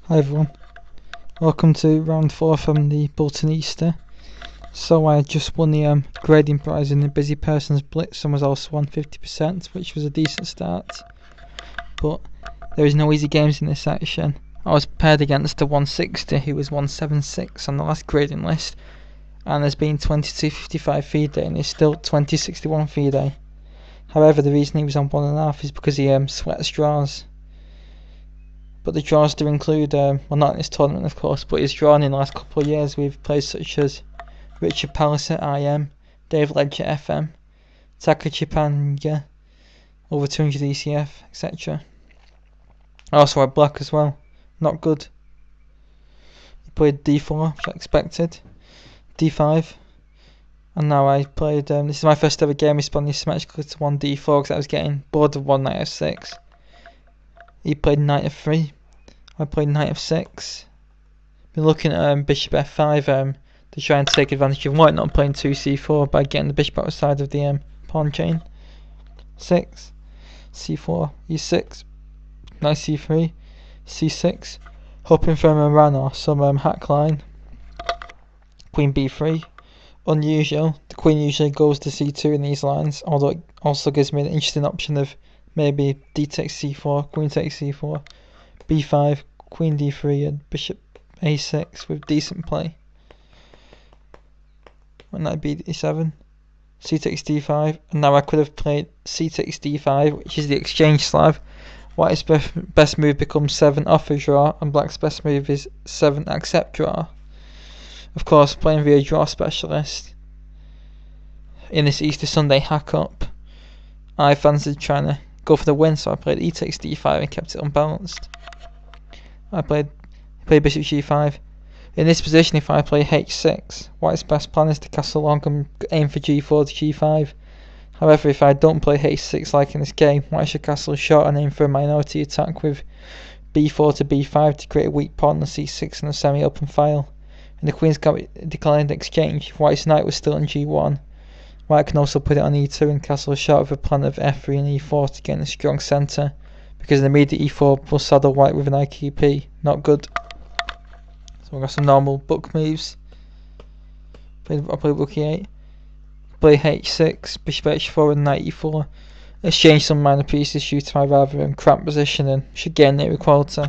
Hi everyone, welcome to round 4 from the Bolton Easter. So I just won the grading prize in the Busy Person's Blitz and was also on 50%, which was a decent start. But there is no easy games in this section. I was paired against a 160 who was 176 on the last grading list, and there's been 2255 feed day and there's still 2061 feed day. However, the reason he was on 1.5 is because he sweats draws. But the draws do include, well, not in this tournament of course, but he's drawn in the last couple of years with players such as Richard Palliser IM, Dave Ledger FM, Taka Chipanga, over 200 ECF, etc. I also had black as well, not good. He played D4, which I expected, D5, and now I played, this is my first ever game responding symmetrically to 1 D4 because I was getting bored of 1 Nf6. He played Nf3, I played Nf6. Been looking at Bishop F5 to try and take advantage of white not playing 2c4 by getting the bishop outside of the pawn chain. 6, c4, e6, knight c3, c6, hoping for a run or some hack line. Queen b3, unusual. The queen usually goes to c2 in these lines, although it also gives me an interesting option of maybe d takes c4, queen takes c4, b5, queen d3 and bishop a6 with decent play. And knight b7, c takes d5, and now I could have played c takes d5, which is the exchange Slav. White's best move becomes 7 offer draw, and black's best move is 7 accept draw. Of course, playing via draw specialist in this Easter Sunday hack up, I fancied trying to go for the win, so I played e takes d5 and kept it unbalanced. I played bishop g5. In this position, if I play h6, white's best plan is to castle long and aim for g4 to g5. However, if I don't play h6 like in this game, white should castle short and aim for a minority attack with b4 to b5 to create a weak pawn on c6 and a semi-open file. In the queen's declined exchange, if white's knight was still in g1, white can also put it on e2 and castle short with a plan of f3 and e4 to gain a strong centre, because an immediate e4 will saddle white with an IQP, not good. So we've got some normal book moves. I played rook e8, play h6, bishop h4 and knight e4, exchange some minor pieces due to my rather cramped position and should gain near equality.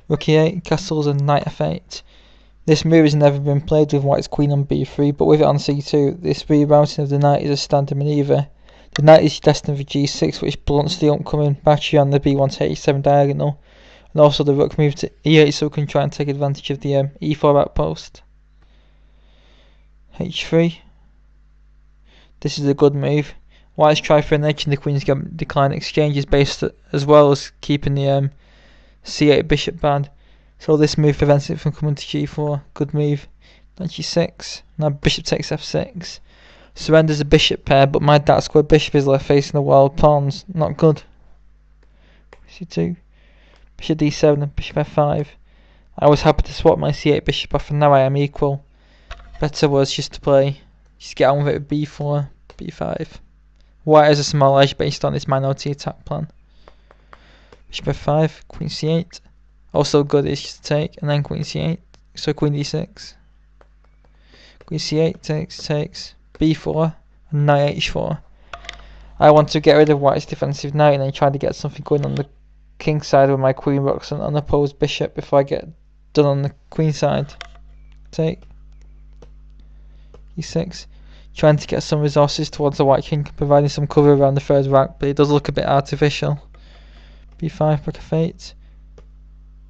Rook e8, castles and knight f8. This move has never been played with white's queen on b3, but with it on c2, this rerouting of the knight is a standard manoeuvre. The knight is destined for g6, which blunts the upcoming battery on the b1 to h7 diagonal, and also the rook move to e8 so we can try and take advantage of the e4 outpost. h3. This is a good move. White's try for an edge and the queen's decline exchange is based as well as keeping the c8 bishop bad. So this move prevents it from coming to g4. Good move. Knight g6. Now bishop takes f6. Surrenders a bishop pair, but my dark square bishop is left facing the wild pawns. Not good. c2. Bishop d7 and bishop f5. I was happy to swap my c8 bishop off and now I am equal. Better was just get on with it with b4, b5. White has a small edge based on this minority attack plan. Bishop f5, queen c8. Also good is just to take, and then queen c8. So queen d6. Queen c8 takes, b4, and knight h4. I want to get rid of white's defensive knight and then try to get something going on the king side with my queen rocks an unopposed bishop before I get done on the queen side. Take. e6. Trying to get some resources towards the white king, providing some cover around the third rank, but it does look a bit artificial. b5, rook f8.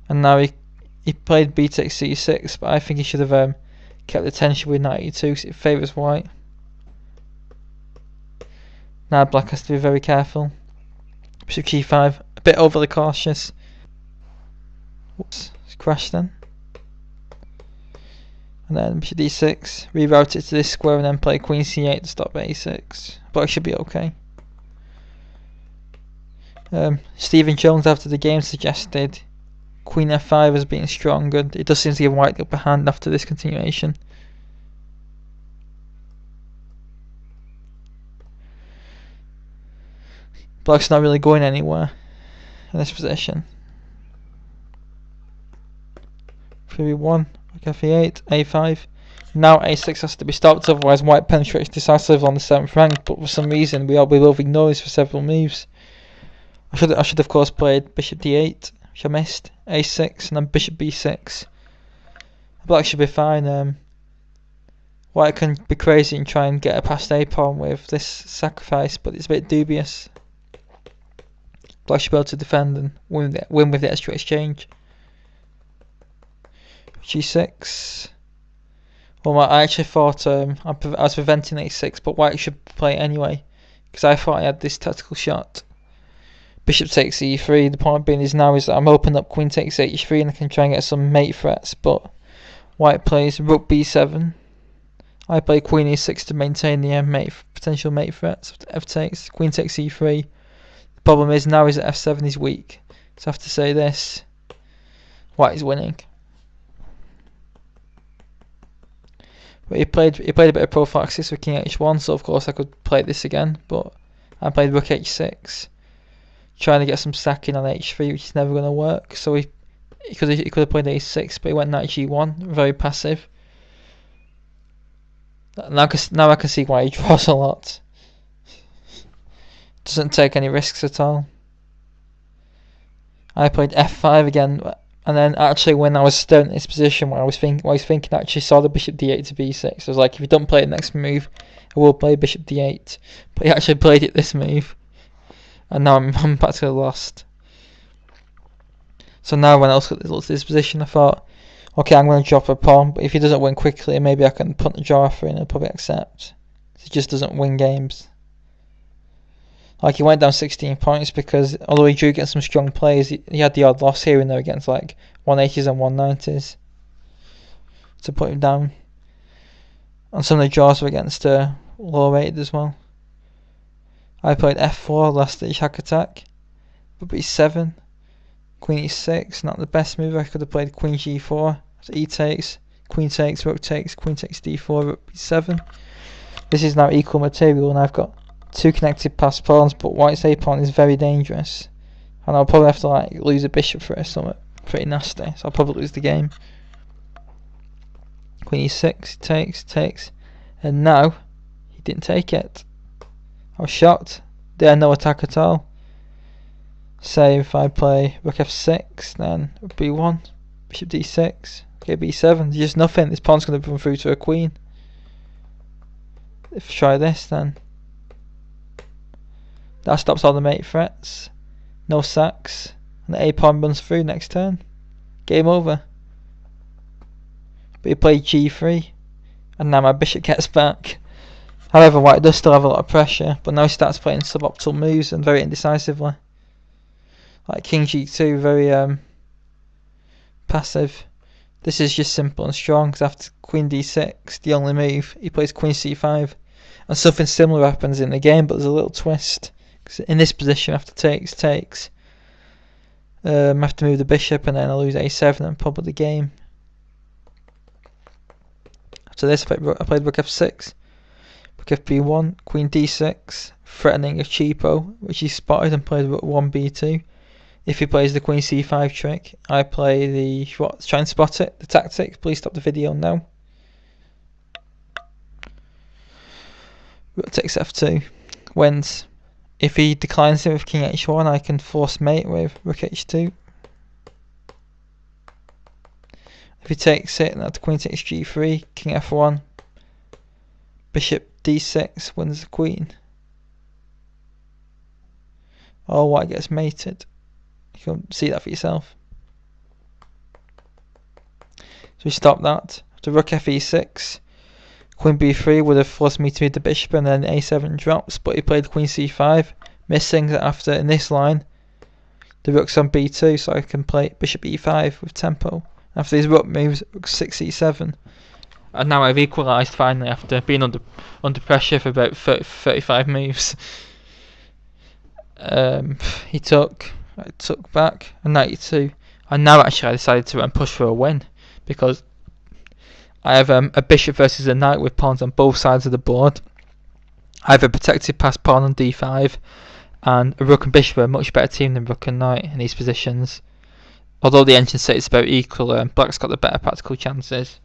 And now he played b takes c6, but I think he should have kept the tension with knight e2 because it favours white. Now black has to be very careful. Bishop g5, a bit overly cautious. Whoops, it's crashed then. And then bishop d6, reroute it to this square and then play queen c8 to stop a6. But it should be okay. Stephen Jones after the game suggested queen f5 as being strong, and it does seem to give white the upper hand after this continuation. Black's not really going anywhere. in this position. 3v1, rook f8, a5. Now a6 has to be stopped, otherwise white penetrates decisively on the 7th rank, but for some reason we will ignore this for several moves. I should of course played bishop d8, which I missed, a6, and then bishop b6. Black should be fine. White can be crazy and try and get a past a pawn with this sacrifice, but it's a bit dubious. Black should be able to defend and win with the extra exchange. g6. Well, I actually thought I was preventing a6, but white should play it anyway, because I thought I had this tactical shot. Bishop takes e3. The point being is now is that I'm opening up queen takes h3 and I can try and get some mate threats, but white plays rook b7. I play queen e6 to maintain the potential mate threats. F takes, queen takes e3. The problem is now is that f7 is weak, so I have to say this: white is winning. But he played a bit of prophylaxis with king h1, so of course I could play this again, but I played rook h6, trying to get some stacking on h3, which is never going to work. So he could have played a6, but he went knight g1, very passive. Now I can see why he draws a lot. Doesn't take any risks at all. I played f5 again, and then actually when I was still in this position where I was thinking, actually saw the bishop d8 to b6. I was like, if you don't play the next move, I will play bishop d8. But he actually played it this move, and now I'm practically lost. So now when I looked at this position, I thought, okay, I'm going to drop a pawn, but if he doesn't win quickly, maybe I can put the draw offer in and he'll probably accept. He just doesn't win games. Like, he went down 16 points because although he drew against some strong players, he had the odd loss here and there against like 180s and 190s to put him down. And some of the draws were against lower rated as well. I played f4, last stage hack attack, but b7, queen e6, not the best move. I could have played queen g4, so e takes, queen takes, rook takes, queen takes d4, rook b7. This is now equal material and I've got two connected passed pawns, but white's a pawn is very dangerous, and I'll probably have to like lose a bishop for it or something pretty nasty, so I'll probably lose the game. Queen e6, takes, and now he didn't take it. I was shocked. There no attack at all. Say if I play rook f6, then rook b1, bishop d6, okay, b7, there's just nothing. This pawn's going to run through to a queen. If I try this, then that stops all the mate threats. No sacks, and the a pawn runs through next turn. Game over. But he played g3, and now my bishop gets back. However, white does still have a lot of pressure, but now he starts playing suboptimal moves and very indecisively. Like king g2, very passive. This is just simple and strong, because after queen d6, the only move, he plays queen c5. And something similar happens in the game, but there's a little twist. Because in this position, after takes, I have to move the bishop, and then I lose a7 and probably the game. After this, I played rook f6, rook fb1, queen d6, threatening a cheapo, which he spotted and played rook 1 b2. If he plays the queen c5 trick, I play the try and spot it, the tactic. Please stop the video now. Rook takes f2, wins. If he declines it with king h1, I can force mate with rook h2. If he takes it, then the queen takes g3, king f1, bishop d6 wins the queen. Oh, white gets mated. You can see that for yourself. So we stop that. After rook fe6, queen b3 would have forced me to move the bishop, and then a7 drops, but he played queen c5, missing that after in this line the rook's on b2, so I can play bishop e5 with tempo. After these rook moves, rook 6 e7, and now I've equalised finally after being under pressure for about 35 moves. He took, I took back a knight e2, and now actually I decided to push for a win, because I have a bishop versus a knight with pawns on both sides of the board. I have a protected passed pawn on d5, and rook and bishop are a much better team than rook and knight in these positions. Although the engine state is about equal, black's got the better practical chances.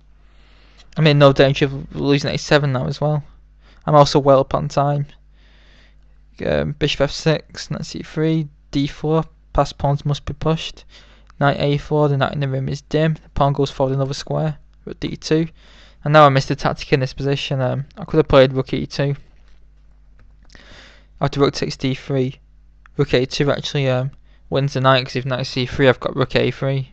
I'm in no danger of losing a7 now as well. I'm also well up on time. Bishop f6, knight c3, d4, past pawns must be pushed. Knight a4, the knight in the room is dim, the pawn goes forward another square, rook d2. And now I missed a tactic in this position. I could have played rook e2. After rook takes d3, rook a2 actually wins the knight, because if knight c3 I've got rook a3.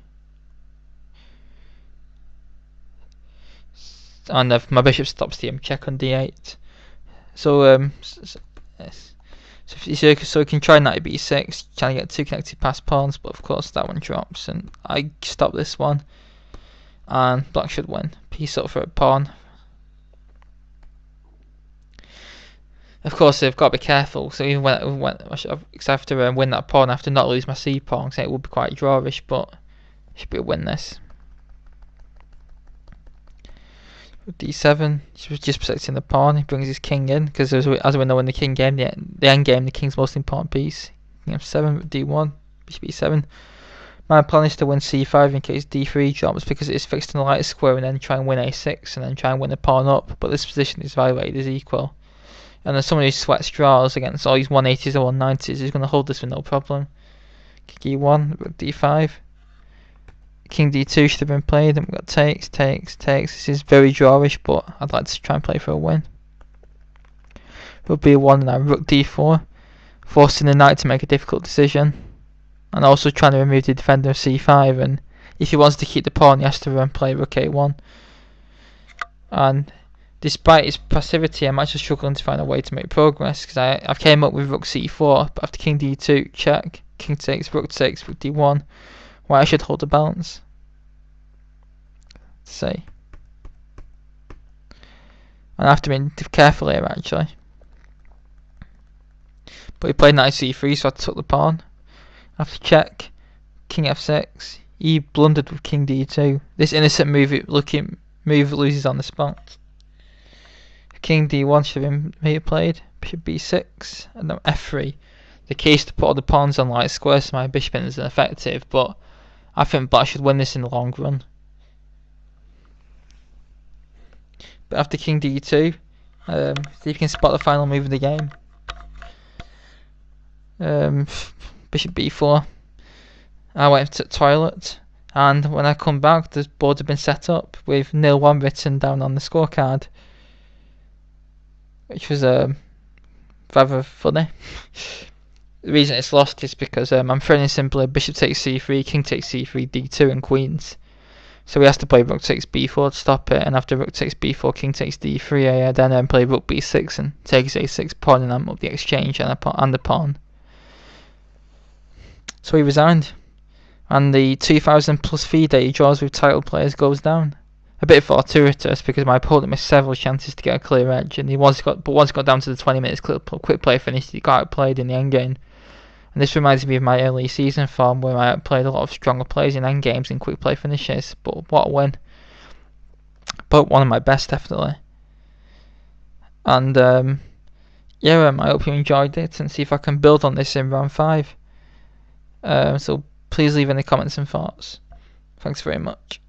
And my bishop stops the check on d8. So you can try knight b6, trying to get two connected passed pawns, but of course that one drops, and I stop this one, and black should win. Piece up for a pawn. Of course, they've got to be careful. So even when I have to win that pawn, I have to not lose my c pawn. So it would be quite drawish, but it should be a win. This d7, just protecting the pawn. He brings his king in, because as we know in the king game, the end game, the king's the most important piece. F7, d1, bishop b7. My plan is to win c5 in case d3 drops, because it is fixed in the light square, and then try and win a6, and then try and win the pawn up. But this position is evaluated as equal. And then someone who sweats draws against all these 180s or 190s is going to hold this with no problem. King e1, rook d5. King d2 should have been played, and we've got takes. This is very drawish, but I'd like to try and play for a win. Rook b1 and now rook d4, forcing the knight to make a difficult decision, and also trying to remove the defender of c5. And if he wants to keep the pawn, he has to play rook a1. And despite his passivity, I'm actually struggling to find a way to make progress, because I've came up with rook c4, but after king d2, check, king takes, rook d1, why I should hold the balance. See. And I have to be careful here actually. But he played knight c3, so I took the pawn. After check, king f6, he blundered with king d2. This innocent move loses on the spot. King d1 should have been played, bishop b6, and then f3. The key is to put all the pawns on light squares so my bishop is ineffective, but I think black should win this in the long run. But after king d2, see if you can spot the final move of the game. Bishop b4. I went to the toilet, and when I come back, the board had been set up with 0-1 written down on the scorecard, which was rather funny. The reason it's lost is because I'm throwing simply bishop takes c3, king takes c3, d2 and queens. So he has to play rook takes b4 to stop it, and after rook takes b4, king takes d3, I then play rook b6 and takes a6 pawn, and I'm up the exchange and the pawn. So he resigned, and the 2000 plus FIDE he draws with title players goes down. A bit fortuitous, because my opponent missed several chances to get a clear edge, and once it got down to the 20 minutes quick play finish, he got outplayed in the endgame. And this reminds me of my early season form, where I outplayed a lot of stronger players in endgames and quick play finishes. But what a win! But one of my best, definitely. And yeah, I hope you enjoyed it, and see if I can build on this in round 5. So please leave any comments and thoughts. Thanks very much.